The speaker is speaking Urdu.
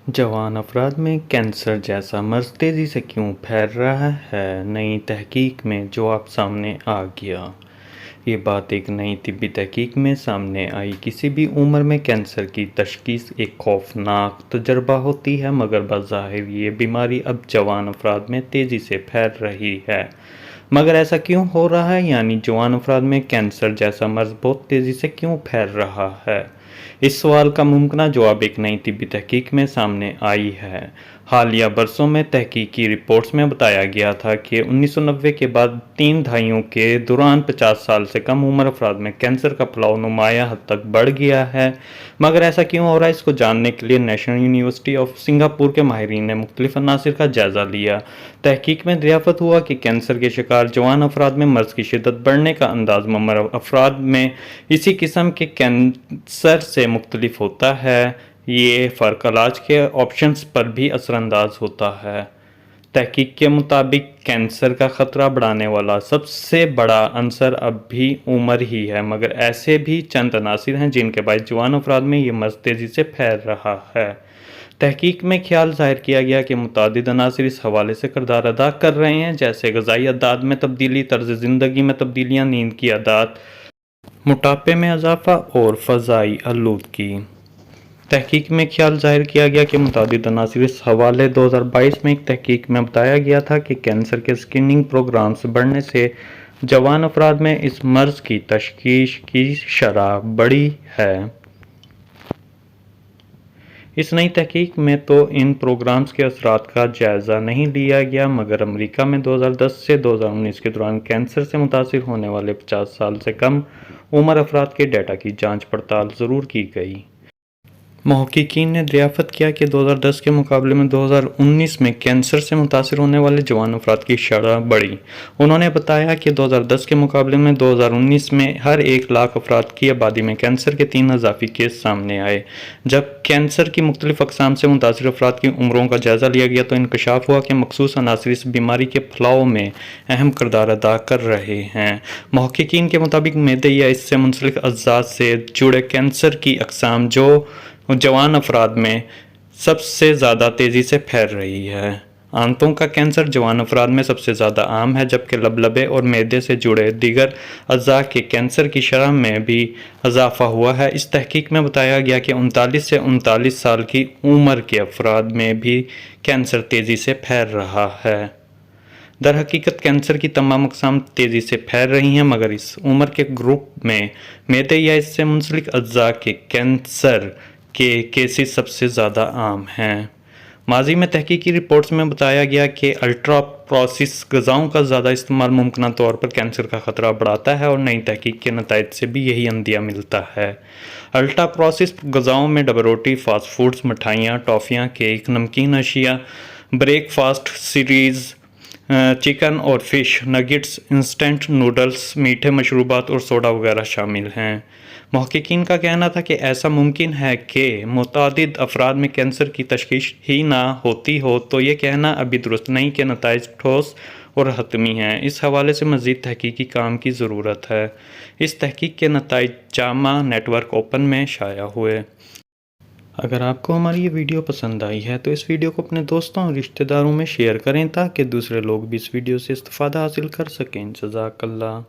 جوان افراد میں کینسر جیسا مرض تیزی سے کیوں پھیل رہا ہے؟ نئی تحقیق میں جواب سامنے آ گیا۔ یہ بات ایک نئی طبی تحقیق میں سامنے آئی۔ کسی بھی عمر میں کینسر کی تشخیص ایک خوفناک تجربہ ہوتی ہے، مگر بظاہر یہ بیماری اب جوان افراد میں تیزی سے پھیل رہی ہے۔ مگر ایسا کیوں ہو رہا ہے؟ یعنی جوان افراد میں کینسر جیسا مرض بہت تیزی سے کیوں پھیل رہا ہے؟ اس سوال کا ممکنہ جواب ایک نئی طبی تحقیق میں سامنے آئی ہے۔ حالیہ برسوں میں تحقیقی رپورٹس میں بتایا گیا تھا کہ 1990 کے بعد 3 دہائیوں کے دوران 50 سال سے کم عمر افراد میں کینسر کا پھیلاؤ نمایاں حد تک بڑھ گیا ہے۔ مگر ایسا کیوں ہو رہا ہے؟ اس کو جاننے کے لیے نیشنل یونیورسٹی آف سنگاپور کے ماہرین نے مختلف عناصر کا جائزہ لیا۔ تحقیق میں دریافت ہوا کہ کینسر کے شکار جوان افراد میں مرض کی شدت بڑھنے کا انداز عمر افراد میں اسی قسم کے کینسر سے مختلف ہوتا ہے۔ یہ فرق علاج کے آپشنز پر بھی اثر انداز ہوتا ہے۔ تحقیق کے مطابق کینسر کا خطرہ بڑھانے والا سب سے بڑا عنصر اب بھی عمر ہی ہے، مگر ایسے بھی چند عناصر ہیں جن کے باعث جوان افراد میں یہ مرض تیزی سے پھیل رہا ہے۔ تحقیق میں خیال ظاہر کیا گیا کہ متعدد عناصر اس حوالے سے کردار ادا کر رہے ہیں، جیسے غذائی عادات میں تبدیلی، طرز زندگی میں تبدیلیاں، نیند کی عادات، موٹاپے میں اضافہ اور فضائی آلودگی۔ تحقیق میں خیال ظاہر کیا گیا کہ متعدد عناصر اس حوالے 2022 میں ایک تحقیق میں بتایا گیا تھا کہ کینسر کے اسکریننگ پروگرامز بڑھنے سے جوان افراد میں اس مرض کی تشخیص کی شرح بڑھی ہے۔ اس نئی تحقیق میں تو ان پروگرامز کے اثرات کا جائزہ نہیں لیا گیا، مگر امریکہ میں 2010 سے 2019 کے دوران کینسر سے متاثر ہونے والے 50 سال سے کم عمر افراد کے ڈیٹا کی جانچ پڑتال ضرور کی گئی۔ محققین نے دریافت کیا کہ 2010 کے مقابلے میں 2019 میں کینسر سے متاثر ہونے والے جوان افراد کی شرح بڑھی۔ انہوں نے بتایا کہ 2010 کے مقابلے میں 2019 میں ہر 1 لاکھ افراد کی آبادی میں کینسر کے 3 اضافی کیس سامنے آئے۔ جب کینسر کی مختلف اقسام سے متاثر افراد کی عمروں کا جائزہ لیا گیا تو انکشاف ہوا کہ مخصوص عناصر اس بیماری کے پھیلاؤ میں اہم کردار ادا کر رہے ہیں۔ محققین کے مطابق معدے یا اس سے منسلک اعضاء سے جڑے کینسر کی اقسام جو جوان افراد میں سب سے زیادہ تیزی سے پھیل رہی ہے۔ آنتوں کا کینسر جوان افراد میں سب سے زیادہ عام ہے، جبکہ لبلبے اور معدے سے جڑے دیگر اعضاء کے کینسر کی شرح میں بھی اضافہ ہوا ہے۔ اس تحقیق میں بتایا گیا کہ 39 سے 39 سال کی عمر کے افراد میں بھی کینسر تیزی سے پھیل رہا ہے۔ درحقیقت کینسر کی تمام اقسام تیزی سے پھیل رہی ہیں، مگر اس عمر کے گروپ میں معدے یا اس سے منسلک اعضاء کے کینسر کے کیسز سب سے زیادہ عام ہیں۔ ماضی میں تحقیقی رپورٹس میں بتایا گیا کہ الٹرا پروسیسڈ غذاؤں کا زیادہ استعمال ممکنہ طور پر کینسر کا خطرہ بڑھاتا ہے، اور نئی تحقیق کے نتائج سے بھی یہی عندیہ ملتا ہے۔ الٹرا پروسیسڈ غذاؤں میں ڈبل روٹی، فاسٹ فوڈز، مٹھائیاں، ٹافیاں، کیک، نمکین اشیاء، بریک فاسٹ سیریز، چکن اور فش، نگٹس، انسٹنٹ نوڈلز، میٹھے مشروبات اور سوڈا وغیرہ شامل ہیں۔ محققین کا کہنا تھا کہ ایسا ممکن ہے کہ متعدد افراد میں کینسر کی تشخیص ہی نہ ہوتی ہو، تو یہ کہنا ابھی درست نہیں کہ نتائج ٹھوس اور حتمی ہیں۔ اس حوالے سے مزید تحقیقی کام کی ضرورت ہے۔ اس تحقیق کے نتائج جامع نیٹ ورک اوپن میں شائع ہوئے۔ اگر آپ کو ہماری یہ ویڈیو پسند آئی ہے تو اس ویڈیو کو اپنے دوستوں اور رشتہ داروں میں شیئر کریں تاکہ دوسرے لوگ بھی اس ویڈیو سے استفادہ حاصل کر سکیں۔ جزاک اللہ۔